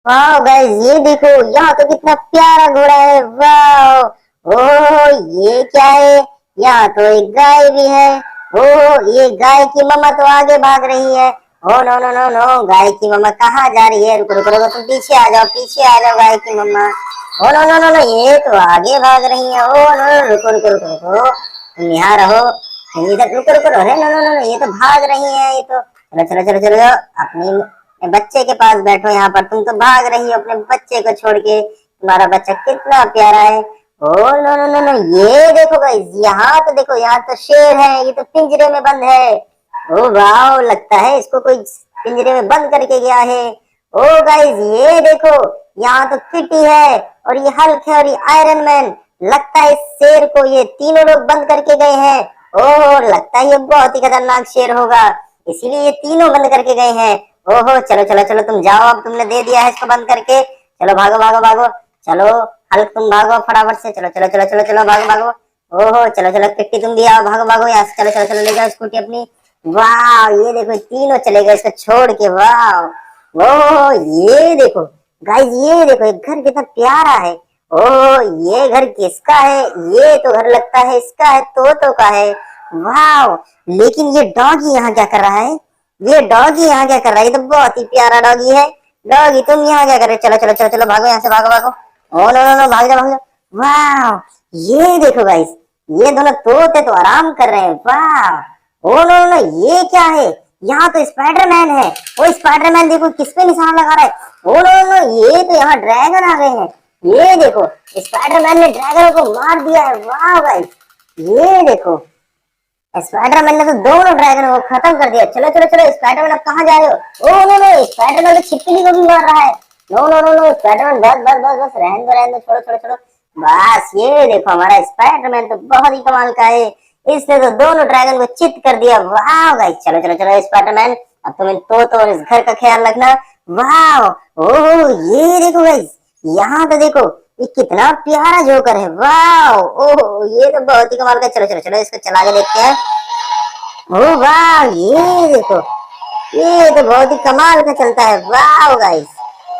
वाह गाइस, ये देखो यहाँ तो कितना प्यारा घोड़ा है। वाह, ओह ये क्या है? यहाँ तो एक गाय भी है। ओह, ये गाय की मम्मा तो आगे भाग रही है। Oh no no no no, गाय की मम्मा कहाँ जा रही है? रुको रुको रुको, तुम पीछे आ जाओ, पीछे आ जाओ गाय की mama. Oh no no no no, ये तो आगे भाग रही है। ओ नो, रुको रुको रुको रुको, तुम यहाँ रहो, तुम इधर रुको रुको रहो। नो नो नो नो, ये तो भाग रही है। ये तो चलो चलो चलो चलो, अपनी बच्चे के पास बैठो। यहाँ पर तुम तो भाग रही हो अपने बच्चे को छोड़ के। तुम्हारा बच्चा कितना प्यारा है। Oh no no no no, ये देखो गाइस, यहाँ तो देखो, यहाँ तो शेर है। ये तो पिंजरे में बंद है। ओ वाह, लगता है इसको कोई पिंजरे में बंद करके गया है। ओ गाइस, ये देखो, यहाँ तो किटी है और ये हल्क है और ये आयरन मैन। लगता है इस शेर को ये तीनों लोग बंद करके गए हैं। ओह, लगता है ये बहुत ही खतरनाक शेर होगा, इसीलिए ये तीनों बंद करके गए हैं। ओहो, चलो चलो चलो, तुम जाओ, अब तुमने दे दिया है इसको बंद करके। चलो भागो भागो भागो, चलो हल्क तुम भागो फटाफट से। चलो चलो चलो चलो चलो, भागो भागो। ओहो, चलो चलो किट्टी तुम भी आओ, भागो भागो यहाँ से। चलो चलो चलो, ले जाओ स्कूटी अपनी। वाह, ये देखो तीनों चले गए इसको छोड़ के। वाह, ओह ये देखो गाइस, ये देखो एक घर कितना प्यारा है। ओह, ये घर किसका है? ये तो घर लगता है इसका है, तोतो का है। वाह, लेकिन ये डॉगी यहाँ क्या कर रहा है? ये डॉगी यहाँ क्या कर रहा है? ये तो बहुत ही प्यारा डॉगी है। डॉगी तुम यहाँ क्या कर रहे हो? चलो चलो चलो चलो, भागो यहाँ से, भागो भागो। ओ नो नो नो, भाग जाओ भाग जाओ। वाह, ये देखो गाइस, ये दोनों तोते तो आराम कर रहे हैं। वाह, ओ नो नो, ये क्या है? यहाँ तो स्पाइडरमैन है। वो स्पाइडरमैन देखो किस पे निशाना लगा रहा है। ओ नो नो, ये तो यहाँ ड्रैगन आ गए हैं। ये देखो, स्पाइडरमैन ने ड्रैगन को मार दिया है। वाह गाइस, ये देखो, स्पाइडरमैन ने तो दोनों ड्रैगन को खत्म कर दिया। चलो चलो चलो, स्पाइडरमैन अब कहाँ जा रहे हो? ओ नो नो, स्पाइडरमैन तो छिपकली को भी मार रहा है। No no no no, spiderman बस बस बस बस, रहने दो, छोड़ो छोड़ो छोड़ो। बस, ये देखो हमारा स्पाइडरमैन तो बहुत ही कमाल का है। इसने तो दोनों ड्रैगन को चित कर दिया। वाह गाइस, चलो चलो चलो स्पाइडरमैन, अब तुम इन तोतों और इस घर का ख्याल रखना। वाह, ओह ये देखो गाइस, यहाँ तो देखो, ये कितना प्यारा जोकर है। वाह, ओह ये तो बहुत ही कमाल का। चलो चलो चलो, इसको चला के देखते हैं। ओ वाह, ये देखो, ये तो बहुत ही कमाल का चलता है। वाह गाइस,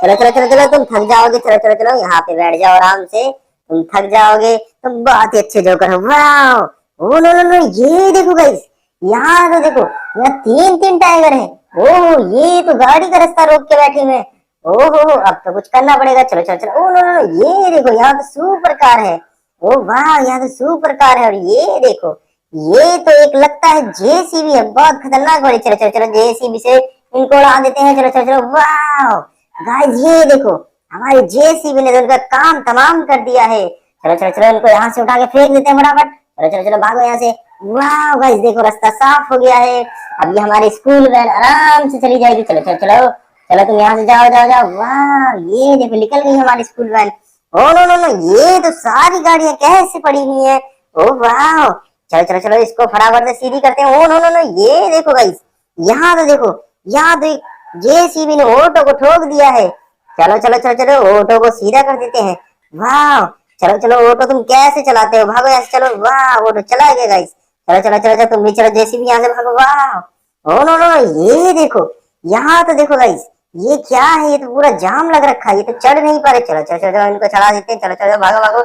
चलो चलो चलो चलो, तुम थक जाओगे, चलो चलो चलो यहाँ पे बैठ जाओ आराम से, तुम थक जाओगे, तुम बहुत ही अच्छे जोकर हो। वाह, ओ नो नो नो, ये देखो गाइस, यहाँ तो देखो, यहाँ तीन तीन टाइगर हैं। ओह, ये तो गाड़ी का रास्ता रोक के बैठे हुए हैं। ओहो, अब तो कुछ करना पड़ेगा। चलो चलो चलो, ओ नो नो नो, ये देखो यहाँ तो सुपर कार है। ओ वाह, यहाँ तो सुपर कार है। और ये देखो, ये तो एक लगता है जेसीबी है, बहुत खतरनाक वाली। चलो चलो चलो, जेसीबी से इनको उड़ा देते हैं। चलो चलो चलो, वाह गाइस, ये देखो, हमारी जेसीबी ने तो उनका काम तमाम कर दिया है। चलो चलो चलो, इनको यहाँ से उठा के फेंक देते हैं फटाफट। चलो चलो चलो, भागो यहाँ से। वाह गाइस, देखो रास्ता साफ हो गया है। अब ये हमारी स्कूल वैन आराम से चली जाएगी। चलो चलो चलो चलो, तुम यहाँ से जाओ जाओ जाओ। वाह, ये देखो निकल गई हमारी school van. Oh no no no, ये तो सारी गाड़ियां कैसे पड़ी हुई है? ओ वाह, चलो चलो चलो, इसको फटाफट से सीधी करते हैं। ओ नो नो नो, ये देखो गाइस, यहाँ तो देखो, यहाँ तो जेसीबी ने ऑटो को ठोक दिया है। चलो चलो चलो चलो, ऑटो को सीधा कर देते हैं। वाह, चलो चलो, ऑटो तुम कैसे चलाते हो? भागो यहाँ से, चलो। वाह, ऑटो चला गया गाइस। चलो चलो चलो चलो, तुम भी चलो, जेसीबी यहाँ से भागो। वाह, ओ नो नो, ये देखो, यहाँ तो देखो गाइस, ये क्या है? ये तो पूरा जाम लग रखा है, ये तो चढ़ नहीं पा रहे। चलो चलो चलो, इनको चढ़ा देते हैं। चलो चलो, भागो भागो।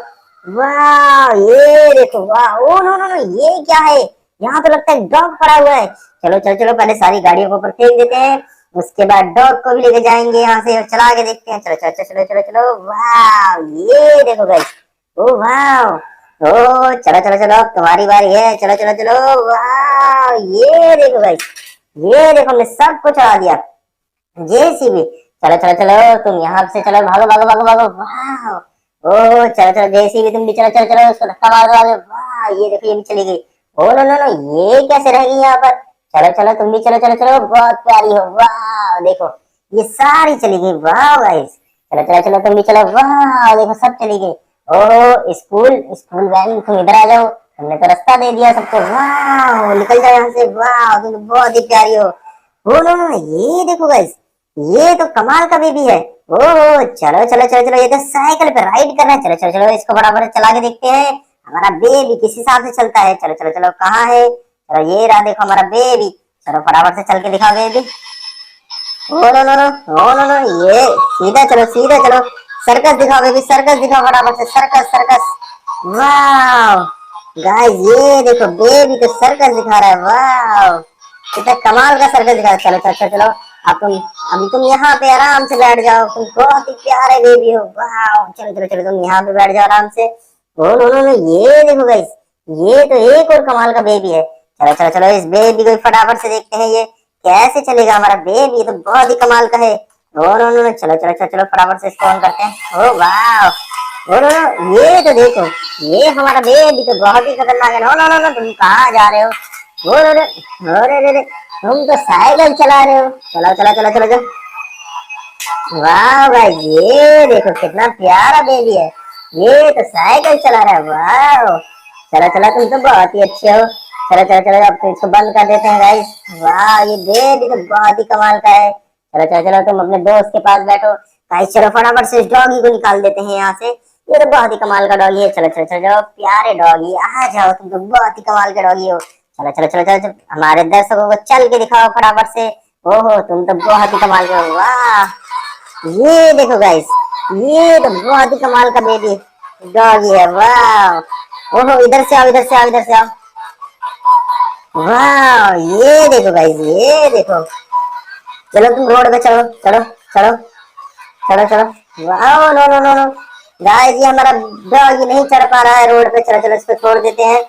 वाह, ये देखो, वाह, ओ नो नो नो, ये क्या है? यहाँ तो लगता है डॉग पड़ा हुआ है। चलो चलो चलो, पहले सारी गाड़ियों को ऊपर फेंक देते हैं, उसके बाद डॉग को भी लेके जाएंगे यहाँ से और चला के देखते हैं। चलो चलो चलो चलो चलो, वाह, ये देखो गाइस, ओ वाह, ओ चलो चलो चलो, अब तुम्हारी बारी है। चलो चलो चलो, वाह, ये देखो गाइस, ये देखो, हमने सबको चढ़ा दिया, जेसीबी। चलो चलो चलो, तुम यहाँ से चलो, भागो भागो भागो भागो। वाह, ओ चलो चलो, जेसीबी तुम भी चलो चलो चलो, उसको धक्का मार दो आगे। वाह, ये देखो, ये भी चली गई। ओ नो नो नो, ये कैसे रह गई यहाँ पर? चलो चलो, तुम भी चलो चलो चलो, बहुत प्यारी हो। वाह, देखो ये सारी चली गई। वाह गाइस, चलो चलो चलो, तुम भी चलो। वाह, देखो सब चली गई। ओ स्कूल स्कूल वैन, तुम इधर आ जाओ, तुमने तो रास्ता दे दिया सबको। वाह, निकल जाओ यहाँ से। वाह, तुम तो बहुत ही प्यारी हो। ओ नो नो, ये देखो गाइस, ये तो कमाल का बेबी है। ओह, चलो चलो चलो चलो, ये तो साइकिल पे राइड कर रहा है। चलो चलो चलो, इसको बराबर चला के देखते हैं हमारा बेबी किस हिसाब से चलता है। चलो चलो चलो, कहाँ है? चलो ये रहा, देखो हमारा बेबी। चलो फटाफट से चल के दिखाओ baby. Oh no no no, oh no no, ये सीधा चलो, सीधा चलो। सर्कस दिखाओ बेबी, सर्कस दिखाओ फटाफट से, सर्कस सर्कस। वाह गाइस, ये देखो बेबी तो सर्कस दिखा रहा है। वाह, कितना कमाल का सर्कस दिखा रहा है। चलो चलो चलो चलो, अब तुम, अभी तुम यहाँ पे आराम से बैठ जाओ, तुम बहुत ही प्यारे बेबी हो। वाह, चलो चलो चलो, तुम यहाँ पे बैठ जाओ आराम से। ओ नो नो नो, ये देखो गाइस, ये तो एक और कमाल का बेबी है। चलो चलो चलो, इस बेबी को फटाफट से देखते हैं ये कैसे चलेगा हमारा बेबी। ये तो बहुत ही कमाल का है। ओ नो नो नो, चलो चलो चलो चलो, फटाफट से इसको ऑन करते हैं। ओ वाह, ओ नो नो, ये तो देखो, ये हमारा बेबी तो बहुत ही खतरनाक है। नो नो नो नो, तुम कहाँ जा रहे हो? ओ रे रे, अरे रे रे, तुम तो साइकिल चला रहे हो। चलो चलो चलो चलो चलो। वाह भाई, ये देखो कितना प्यारा बेबी है। ये तो साइकिल चला रहा है। वाह, चलो चलो, तुम तो बहुत ही अच्छे हो। चलो चलो चलो, अब तो इसको बंद कर देते हैं गाइस। वाह, ये बेबी तो बहुत ही कमाल का है। चलो चलो चलो, तुम अपने दोस्त के पास बैठो गाइस। चलो फटाफट से इस डॉगी को निकाल देते हैं यहाँ से। ये तो बहुत ही कमाल का डॉगी है। चलो चलो चलो चलो, प्यारे डॉगी आ जाओ, तुम तो बहुत ही कमाल के डॉगी हो। चलो चलो चलो चलो चलो, हमारे दर्शकों को चल के दिखाओ फटाफट से। ओहो, तुम तो बहुत ही कमाल के हो। वाह, ये देखो गाइस, ये तो बहुत ही कमाल का बेबी डॉगी है। वाह, ओहो, इधर से आओ, इधर से आओ, इधर से आओ। वाह, ये देखो गाइस, ये देखो। चलो तुम रोड पे चलो, चलो चलो चलो चलो। वाह, no no no no, guys ये हमारा डॉगी नहीं चढ़ पा रहा है रोड पे। चलो चलो, इसको छोड़ देते हैं।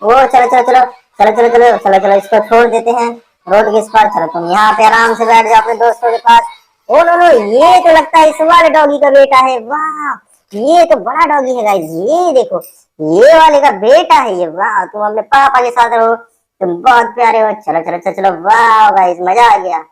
ओ चलो चलो चलो चलो चलो चलो चलो चलो, इसको छोड़ देते हैं रोड के इस पार। चलो तुम यहाँ पे आराम से बैठ जाओ अपने दोस्तों के पास। ओ नो नो, ये तो लगता है इस वाले डॉगी का बेटा है। वाह, ये तो बड़ा डॉगी है गाइस, ये देखो, ये वाले का बेटा है ये। वाह, तुम अपने पापा के साथ रहो, तुम बहुत प्यारे हो। चलो चलो चलो चलो, वाह गाइस, मजा आ गया।